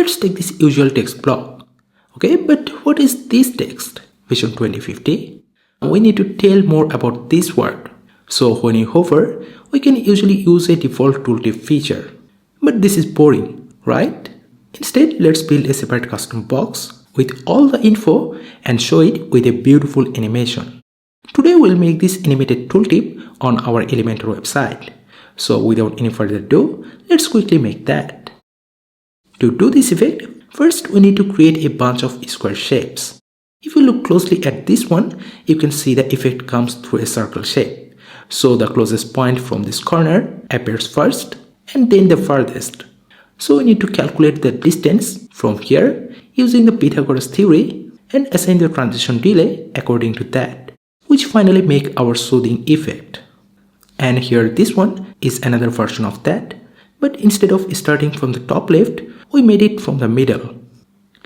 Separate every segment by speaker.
Speaker 1: let's take this usual text block. Okay, but what is this text? Vision 2050. We need to tell more about this word. So when you hover, we can usually use a default tooltip feature. But this is boring, right? Instead, let's build a separate custom box with all the info and show it with a beautiful animation. Today we'll make this animated tooltip on our Elementor website. So without any further ado, let's quickly make that. To do this effect, first we need to create a bunch of square shapes. If you look closely at this one, you can see the effect comes through a circle shape. So the closest point from this corner appears first and then the furthest. So we need to calculate the distance from here using the Pythagoras theory and assign the transition delay according to that, which finally make our soothing effect. And here this one is another version of that, but instead of starting from the top left, we made it from the middle.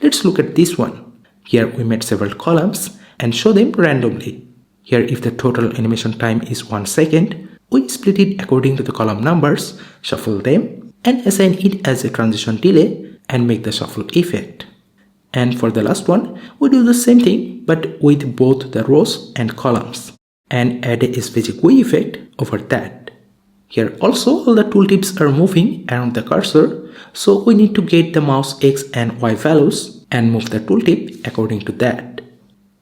Speaker 1: Let's look at this one. Here we made several columns and show them randomly. Here if the total animation time is 1 second, we split it according to the column numbers, shuffle them and assign it as a transition delay and make the shuffle effect. And for the last one, we do the same thing but with both the rows and columns and add a specific way effect over that. Here also all the tooltips are moving around the cursor, so we need to get the mouse X and Y values and move the tooltip according to that.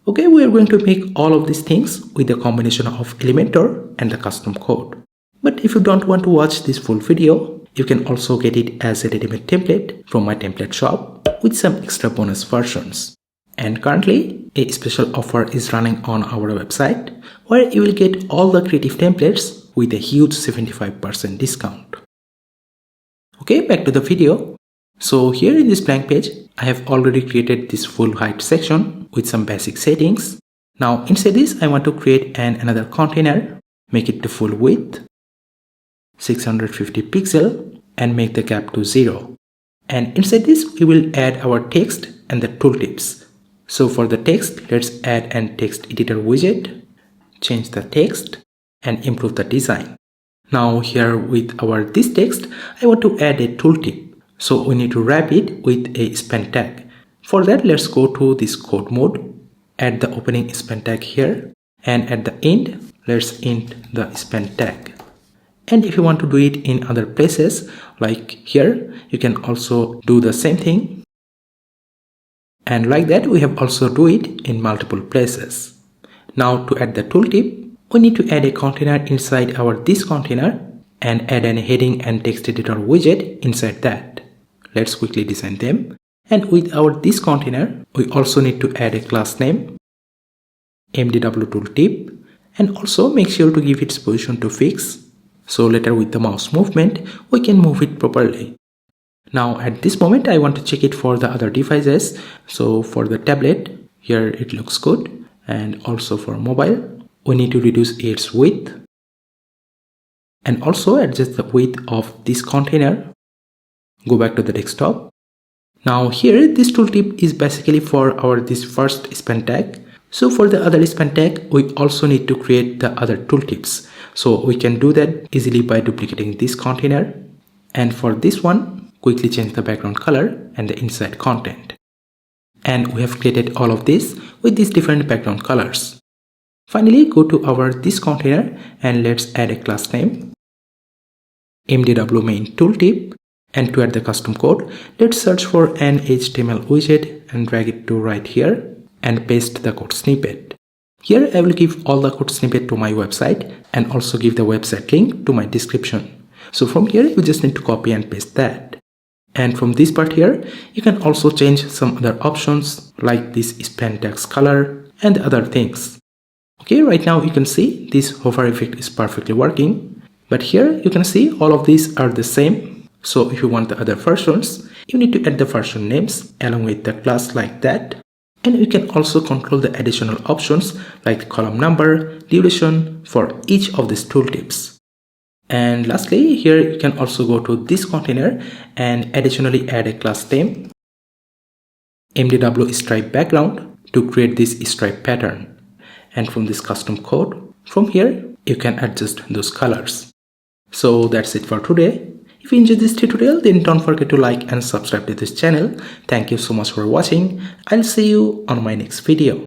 Speaker 1: Okay, we are going to make all of these things with the combination of Elementor and the custom code. But if you don't want to watch this full video, you can also get it as a ready-made template from my template shop with some extra bonus versions. And currently, a special offer is running on our website where you will get all the creative templates with a huge 75% discount. Okay, back to the video. So here in this blank page, I have already created this full height section with some basic settings. Now inside this, I want to create another container, make it the full width, 650 pixel and make the gap to 0. And inside this, we will add our text and the tooltips. So for the text, let's add an text editor widget, change the text and improve the design. Now here with our this text, I want to add a tooltip. So we need to wrap it with a span tag. For that, let's go to this code mode, add the opening span tag here, and at the end, let's int the span tag. And if you want to do it in other places, like here, you can also do the same thing. And like that, we have also do it in multiple places. Now to add the tooltip, we need to add a container inside our this container and add an heading and text editor widget inside that. Let's quickly design them. And with our this container, we also need to add a class name, MDW tooltip, and also make sure to give its position to fixed. So later with the mouse movement, we can move it properly. Now at this moment, I want to check it for the other devices. So for the tablet, here it looks good. And also for mobile, we need to reduce its width. And also adjust the width of this container. Go back to the desktop. Now here this tooltip is basically for our this first span tag. So for the other span tag, we also need to create the other tooltips. So we can do that easily by duplicating this container. And for this one, quickly change the background color and the inside content. And we have created all of this with these different background colors. Finally, go to our this container and let's add a class name, MDW main tooltip. And to add the custom code, let's search for an HTML widget and drag it to right here and paste the code snippet. Here I will give all the code snippet to my website and also give the website link to my description. So from here, you just need to copy and paste that. And from this part here, you can also change some other options like this span text color and other things. Okay, right now you can see this hover effect is perfectly working. But here you can see all of these are the same. So if you want the other versions, you need to add the version names along with the class like that. And you can also control the additional options like the column number, duration for each of these tooltips. And lastly, here you can also go to this container and additionally add a class name, MDW stripe background, to create this stripe pattern. And from this custom code, from here, you can adjust those colors. So that's it for today. If you enjoyed this tutorial, then don't forget to like and subscribe to this channel. Thank you so much for watching. I'll see you on my next video.